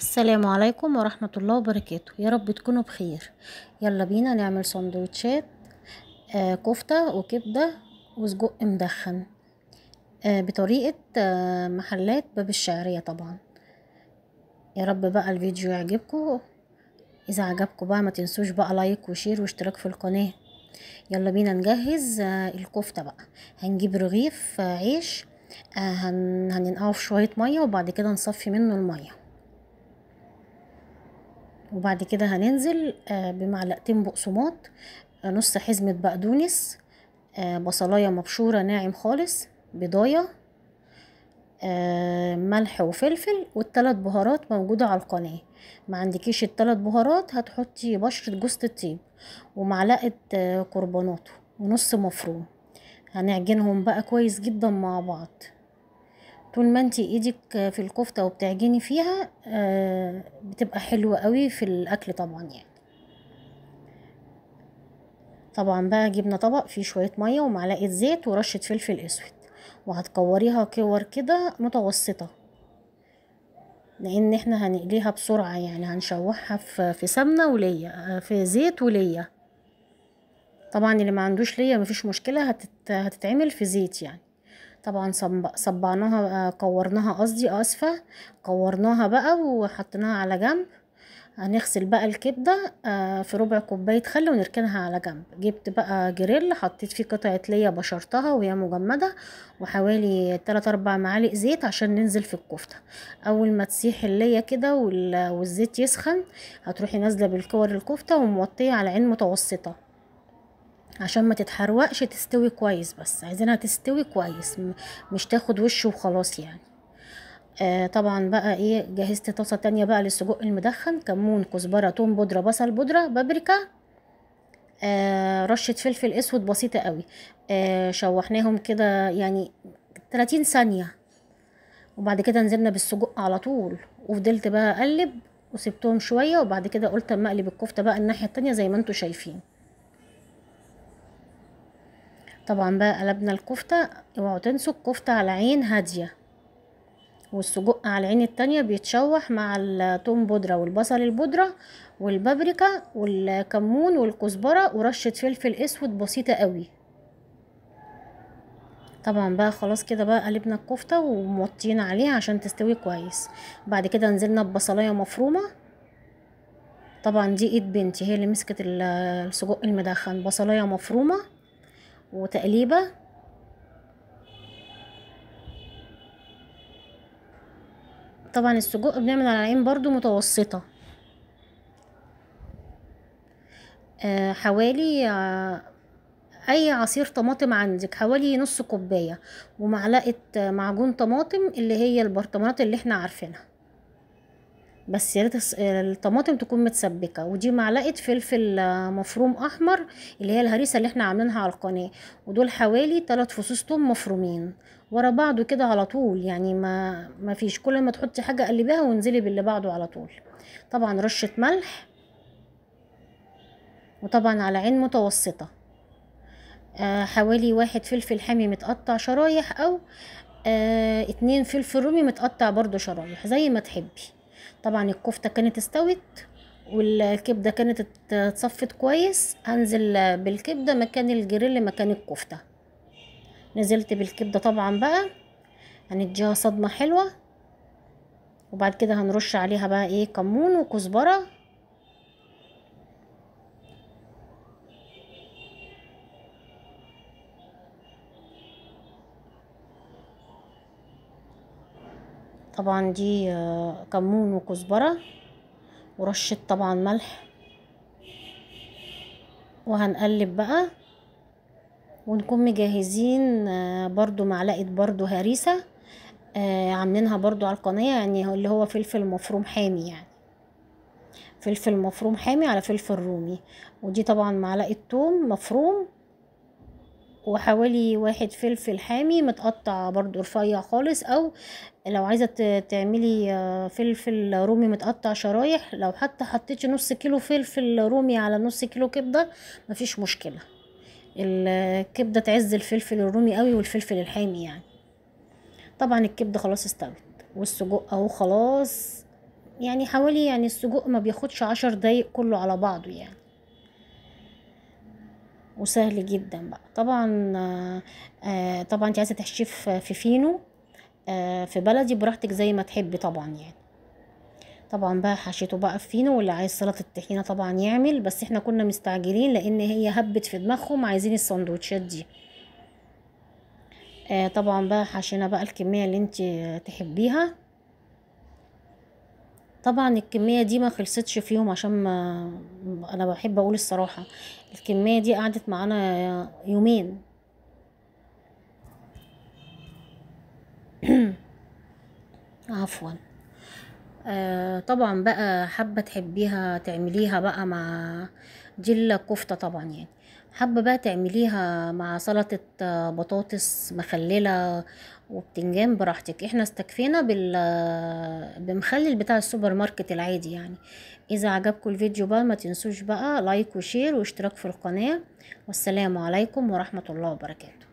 السلام عليكم ورحمة الله وبركاته، يا رب تكونوا بخير. يلا بينا نعمل سندوتشات كفتة وكبدة وسجق مدخن بطريقة محلات باب الشعرية طبعا. يا رب بقى الفيديو يعجبكم. إذا عجبكم بقى ما تنسوش بقى لايك وشير واشتراك في القناة. يلا بينا نجهز الكفتة بقى. هنجيب رغيف عيش، هننقعه في شوية مية وبعد كده نصفي منه المية، وبعد كده هننزل بمعلقتين بقسماط، نص حزمة بقدونس، بصلاية مبشورة ناعم خالص، بيضاية، ملح وفلفل، والثلاث بهارات موجودة على القناة. ما عندكيش الثلاث بهارات هتحطي بشرة جوز الطيب ومعلقة كربوناتو ونص مفروم. هنعجنهم بقى كويس جدا مع بعض. طول ما انتي ايدك في الكفتة وبتعجني فيها بتبقى حلوة قوي في الاكل طبعا يعني. طبعا بقى جبنا طبق فيه شوية مية ومعلقة زيت ورشة فلفل اسود، وهتكوريها كور كده متوسطة، لان احنا هنقليها بسرعة يعني هنشوحها في سمنة وليا، في زيت وليا. طبعا اللي ما عندوش ليا مفيش مشكلة، هتتعمل في زيت يعني. طبعا صبعناها، كورناها قصدي، اسفة، كورناها بقى وحطيناها على جنب. هنغسل بقى الكبدة في ربع كوباية خل ونركنها على جنب. جبت بقى جريل، حطيت فيه قطعة ليا بشرتها وهي مجمدة، وحوالي 3-4 معالق زيت عشان ننزل في الكفتة. اول ما تسيح الليا كده والزيت يسخن، هتروحي نازلة بالكور الكفتة وموطية على عين متوسطة عشان ما تتحرقش، تستوي كويس، بس عايزينها تستوي كويس مش تاخد وش وخلاص يعني. طبعا بقى ايه، جهزت طاسه تانية بقى للسجق المدخن، كمون، كزبره، توم بودره، بصل بودره، بابريكا، رشه فلفل اسود بسيطه قوي. شوحناهم كده يعني 30 ثانيه، وبعد كده نزلنا بالسجق على طول، وفضلت بقى اقلب وسبتهم شويه، وبعد كده قلت اما اقلب الكفته بقى الناحيه التانية زي ما انتوا شايفين. طبعا بقى قلبنا الكفته. اوعوا تنسوا الكفته على عين هاديه، والسجق على العين التانية بيتشوح مع التوم بودرة والبصل البودرة والبابريكا والكمون والكزبرة ورشة فلفل اسود بسيطة قوي. طبعا بقى خلاص كده بقى قلبنا الكفتة وموطين عليها عشان تستوي كويس. بعد كده نزلنا ببصلاية مفرومة. طبعا دي ايد بنتي هي اللي مسكت السجق المدخن. بصلاية مفرومة وتقليبة. طبعا السجق بنعمل على عين برضو متوسطة. حوالي اي عصير طماطم عندك حوالي نص كوبايه، ومعلقه معجون طماطم اللي هي البرطمانات اللي احنا عارفينها، بس يا ريت الطماطم تكون متسبكه. ودي معلقه فلفل مفروم احمر اللي هي الهريسه اللي احنا عاملينها على القناه. ودول حوالي 3 فصوص توم مفرومين ورا بعضه كده على طول يعني، ما فيش، كل ما تحطي حاجه قلبيها وانزلي باللي بعده على طول. طبعا رشه ملح، وطبعا على عين متوسطه. حوالي 1 فلفل حامي متقطع شرايح، او 2 فلفل رومي متقطع برضو شرايح زي ما تحبي. طبعا الكفتة كانت استوت والكبدة كانت اتصفت كويس. هنزل بالكبدة مكان الجريل مكان الكفتة. نزلت بالكبدة طبعا بقى هنديها صدمة حلوة، وبعد كده هنرش عليها بقى ايه، كمون وكزبرة. طبعا دي كمون وكزبرة ورشة طبعا ملح، وهنقلب بقى ونكون مجهزين برضو معلقة برضو هريسة، عاملينها برضو على القناة يعني، اللي هو فلفل مفروم حامي يعني، فلفل مفروم حامي على فلفل رومي. ودي طبعا معلقة توم مفروم، وحوالي 1 فلفل حامي متقطع برضو رفيع خالص، او لو عايزة تعملي فلفل رومي متقطع شرايح، لو حتى حطيتي نص كيلو فلفل رومي على نص كيلو كبدة مفيش مشكلة. الكبدة تعز الفلفل الرومي قوي والفلفل الحامي يعني. طبعا الكبدة خلاص استوت، والسجق اهو خلاص يعني حوالي، يعني السجق ما بياخدش 10 دقايق كله على بعضه يعني، وسهل جدا بقى طبعا. طبعا انت عايزه تحشيه في فينو، في بلدي براحتك زي ما تحبي طبعا يعني. طبعا بقى حشيته بقى في فينو، واللي عايز سلطه الطحينه طبعا يعمل، بس احنا كنا مستعجلين لان هي هبت في دماغهم عايزين السندوتشات دي. طبعا بقى حشينا بقى الكميه اللي انت تحبيها. طبعا الكميه دي ما خلصتش فيهم، عشان ما انا بحب اقول الصراحه، الكميه دي قعدت معانا يومين. عفوا. طبعا بقى حابة تحبيها تعمليها بقى مع جلة كفتة طبعا يعني، حابة بقى تعمليها مع سلطة بطاطس مخللة وبتنجان براحتك. احنا استكفينا بمخلل بتاع السوبر ماركت العادي يعني. اذا عجبكم الفيديو بقى ما تنسوش بقى لايك وشير واشتراك في القناة. والسلام عليكم ورحمة الله وبركاته.